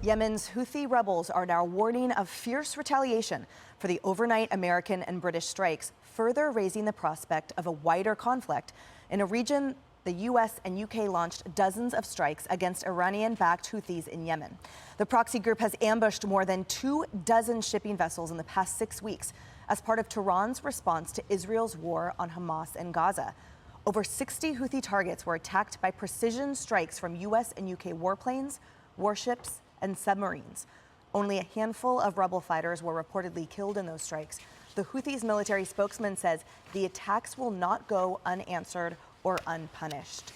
Yemen's Houthi rebels are now warning of fierce retaliation for the overnight American and British strikes, further raising the prospect of a wider conflict. In a region, the U.S. and U.K. launched dozens of strikes against Iranian-backed Houthis in Yemen. The proxy group has ambushed more than 24 shipping vessels in the past 6 weeks as part of Tehran's response to Israel's war on Hamas and Gaza. Over 60 Houthi targets were attacked by precision strikes from U.S. and U.K. warplanes, warships, and submarines. Only a handful of rebel fighters were reportedly killed in those strikes. The Houthis' military spokesman says the attacks will not go unanswered or unpunished.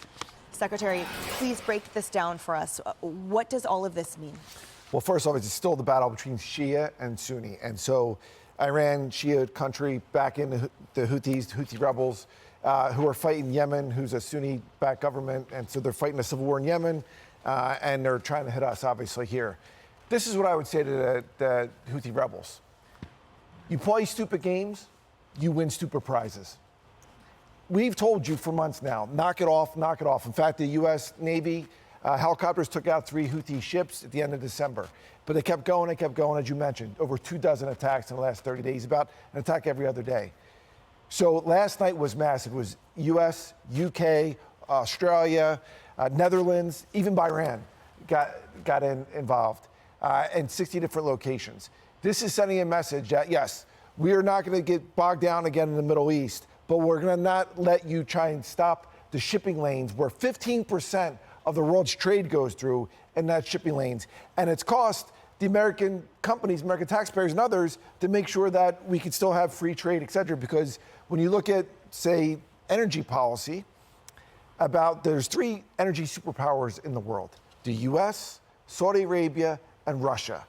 Secretary, please break this down for us. What does all of this mean? Well, first off, it's still the battle between Shia and Sunni. And so Iran, Shia country, back in the Houthi rebels who are fighting Yemen, who's a Sunni-backed government. And so they're fighting a civil war in Yemen. And they're trying to hit us, obviously, here. This is what I would say to the Houthi rebels. You play stupid games, you win stupid prizes. We've told you for months now, knock it off, knock it off. In fact, the U.S. Navy helicopters took out 3 Houthi ships at the end of December. But they kept going, as you mentioned. Over 24 attacks in the last 30 days, about an attack every other day. So last night was massive. It was U.S., U.K., Australia, Netherlands, even Bahrain got involved in 60 different locations. This is sending a message that, yes, we are not going to get bogged down again in the Middle East, but we're going to not let you try and stop the shipping lanes where 15% of the world's trade goes through in that shipping lanes. And it's cost the American companies, American taxpayers and others to make sure that we can still have free trade, et cetera. Because when you look at, say, energy policy, there's 3 energy superpowers in the world: the U.S., Saudi Arabia, and Russia.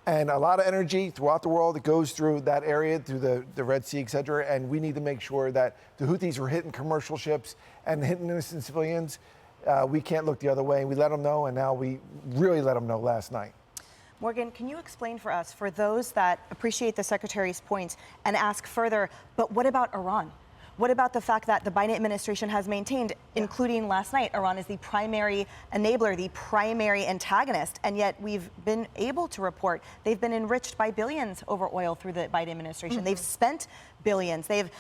And a lot of energy throughout the world that goes through that area, through the Red Sea, et cetera. And we need to make sure that the Houthis were hitting commercial ships and hitting innocent civilians. We can't look the other way. We let them know, and now we really let them know last night. Morgan, can you explain for us, for those that appreciate the Secretary's points and ask further, but what about Iran? What about the fact that the Biden administration has maintained, including last night, Iran is the primary enabler, the primary antagonist, and yet we've been able to report they've been enriched by billions over oil through the Biden administration. Mm-hmm. They've spent billions. They've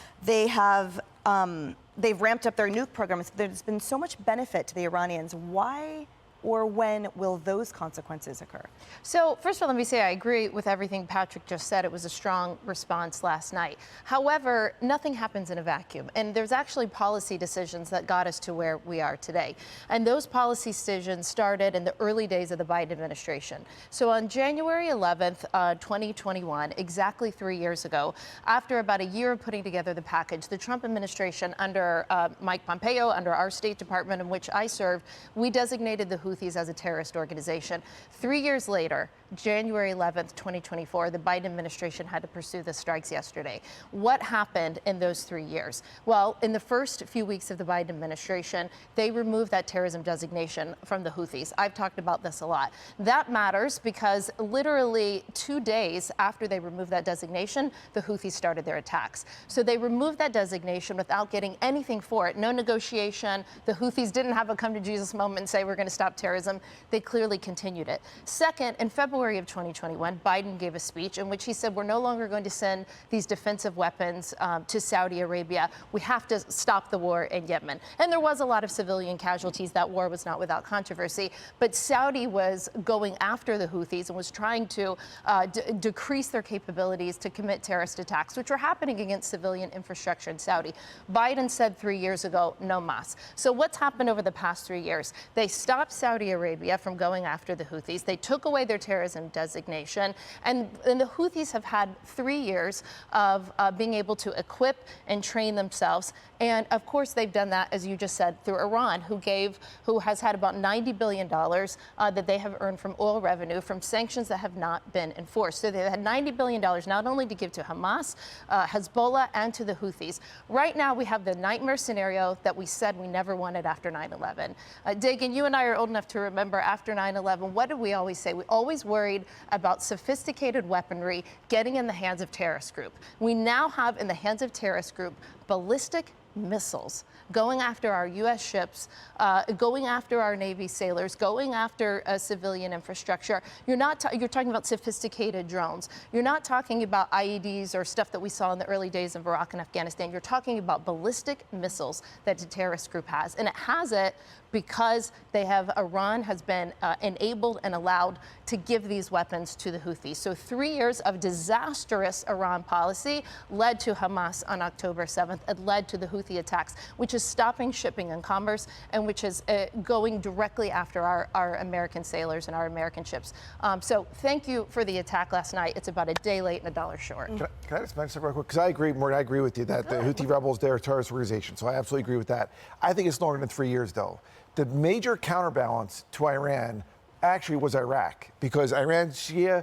ramped up their nuke programs. There's been so much benefit to the Iranians. Why or when will those consequences occur? So first of all, let me say I agree with everything Patrick just said. It was a strong response last night. However, nothing happens in a vacuum. And there's actually policy decisions that got us to where we are today. And those policy decisions started in the early days of the Biden administration. So on January 11th, 2021, exactly 3 years ago, after about a year of putting together the package, the Trump administration under Mike Pompeo, under our State Department in which I served, we designated the Houthis as a terrorist organization. 3 years later, January 11th, 2024, the Biden administration had to pursue the strikes yesterday. What happened in those 3 years? Well, in the first few weeks of the Biden administration, they removed that terrorism designation from the Houthis. I've talked about this a lot. That matters because literally 2 days after they removed that designation, the Houthis started their attacks. So they removed that designation without getting anything for it. No negotiation. The Houthis didn't have a come to Jesus moment and say, we're going to stop terrorism. They clearly continued it. Second, in February of 2021, Biden gave a speech in which he said, we're no longer going to send these defensive weapons to Saudi Arabia. We have to stop the war in Yemen. And there was a lot of civilian casualties. That war was not without controversy. But Saudi was going after the Houthis and was trying to decrease their capabilities to commit terrorist attacks, which were happening against civilian infrastructure in Saudi. Biden said 3 years ago, no mas. So what's happened over the past 3 years? They stopped Saudi Arabia from going after the Houthis. They took away their terrorism designation. And the Houthis have had 3 years of being able to equip and train themselves. And of course, they've done that, as you just said, through Iran, who has had about $90 billion that they have earned from oil revenue from sanctions that have not been enforced. So they've had $90 billion not only to give to Hamas, Hezbollah, and to the Houthis. Right now, we have the nightmare scenario that we said we never wanted after 9/11. Dagan, you and I are old enough to remember after 9/11, what did we always say? We always worried about sophisticated weaponry getting in the hands of terrorist group. We now have in the hands of terrorist group ballistic missiles, going after our U.S. ships, going after our Navy sailors, going after civilian infrastructure. You're talking about sophisticated drones. You're not talking about IEDs or stuff that we saw in the early days of Iraq and Afghanistan. You're talking about ballistic missiles that the terrorist group has. And it has it because Iran has been enabled and allowed to give these weapons to the Houthis. So 3 years of disastrous Iran policy led to Hamas on October 7th. It led to the Houthi attacks, which is stopping shipping and commerce and which is going directly after our American sailors and our American ships. So thank you for the attack last night. It's about a day late and $1 short. Can I just mention something real quick? Because I agree, Maureen, I agree with you that the Houthi rebels, they're a terrorist organization. So I absolutely agree with that. I think it's longer than 3 years, though. The major counterbalance to Iran actually was Iraq, because Iran Shia,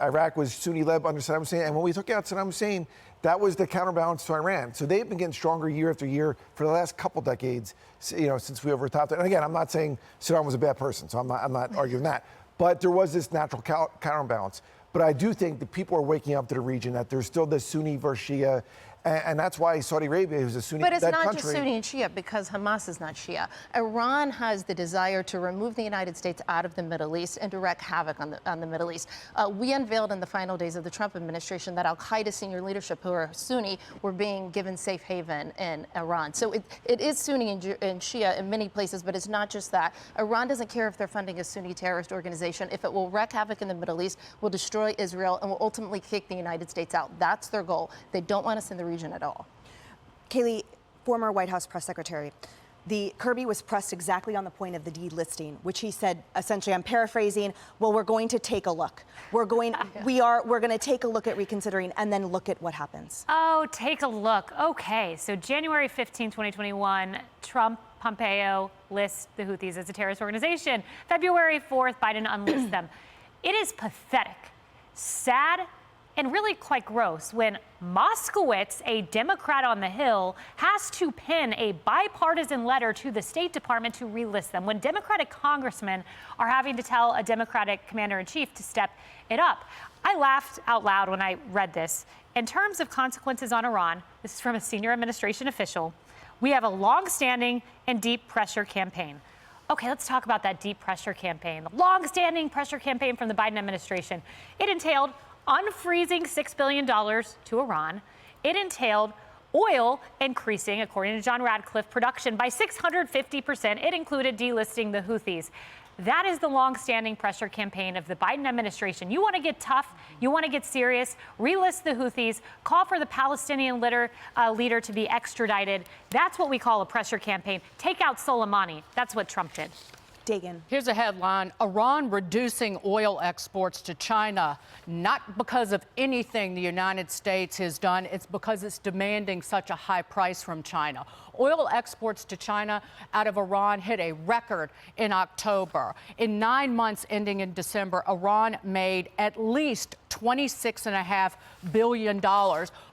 Iraq was Sunni-led under Saddam Hussein, and when we took out Saddam Hussein, that was the counterbalance to Iran. So they've been getting stronger year after year for the last couple decades, since we overtopped it. And again, I'm not saying Saddam was a bad person, so I'm not arguing that. But there was this natural counterbalance. But I do think that people are waking up to the region, that there's still this Sunni versus Shia. And that's why Saudi Arabia, who's a Sunni-led country. But it's not just Sunni and Shia, because Hamas is not Shia. Iran has the desire to remove the United States out of the Middle East and to wreak havoc on the Middle East. We unveiled in the final days of the Trump administration that al-Qaeda senior leadership, who are Sunni, were being given safe haven in Iran. So it is Sunni and Shia in many places, but it's not just that. Iran doesn't care if they're funding a Sunni terrorist organization. If it will wreak havoc in the Middle East, will destroy Israel, and will ultimately kick the United States out. That's their goal. They don't want us in the region at all. Kayleigh, former White House press secretary, Kirby was pressed exactly on the point of the delisting, which he said, essentially, I'm paraphrasing, well, we're going to take a look. We're going to take a look at reconsidering and then look at what happens. Oh, take a look. Okay, so January 15, 2021, Trump, Pompeo list the Houthis as a terrorist organization. February 4th, Biden unlists them. It is pathetic, sad, and really quite gross when Moskowitz, a Democrat on the Hill, has to pen a bipartisan letter to the State Department to relist them, when Democratic congressmen are having to tell a Democratic commander-in-chief to step it up. I laughed out loud when I read this. In terms of consequences on Iran, this is from a senior administration official, we have a long-standing and deep pressure campaign. Okay, let's talk about that deep pressure campaign, the long-standing pressure campaign from the Biden administration. It entailed unfreezing $6 billion to Iran. It entailed oil increasing, according to John Radcliffe, production by 650%. It included delisting the Houthis. That is the long-standing pressure campaign of the Biden administration. You want to get tough, you want to get serious, relist the Houthis, call for the Palestinian leader to be extradited. That's what we call a pressure campaign. Take out Soleimani. That's what Trump did. Dagan. Here's a headline: Iran reducing oil exports to China, not because of anything the United States has done. It's because it's demanding such a high price from China. Oil exports to China out of Iran hit a record in October. In 9 months ending in December, Iran made at least $26.5 billion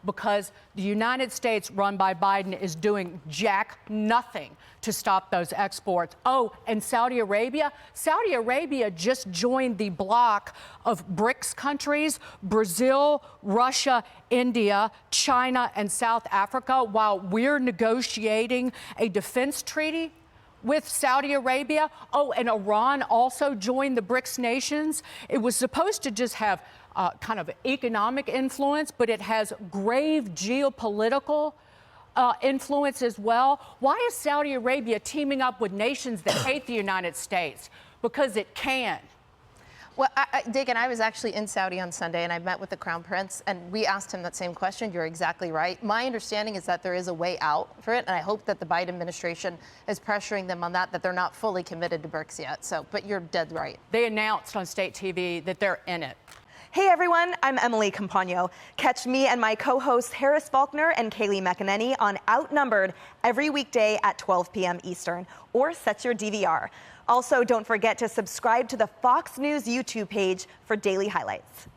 because the United States, run by Biden, is doing jack nothing to stop those exports. Oh, and Saudi Arabia? Saudi Arabia just joined the bloc of BRICS countries: Brazil, Russia, India, China, and South Africa, while we're negotiating a defense treaty with Saudi Arabia. Oh, and Iran also joined the BRICS nations. It was supposed to just have kind of economic influence, but it has grave geopolitical influence as well. Why is Saudi Arabia teaming up with nations that hate the United States? Because it can. Well, Dagan, I was actually in Saudi on Sunday, and I met with the Crown Prince, and we asked him that same question. You're exactly right. My understanding is that there is a way out for it, and I hope that the Biden administration is pressuring them on that they're not fully committed to BRICS yet. So, but you're dead right. They announced on state TV that they're in it. Hey everyone, I'm Emily Campagno. Catch me and my co-hosts Harris Faulkner and Kayleigh McEnany on Outnumbered every weekday at 12 p.m. Eastern, or set your DVR. Also, don't forget to subscribe to the Fox News YouTube page for daily highlights.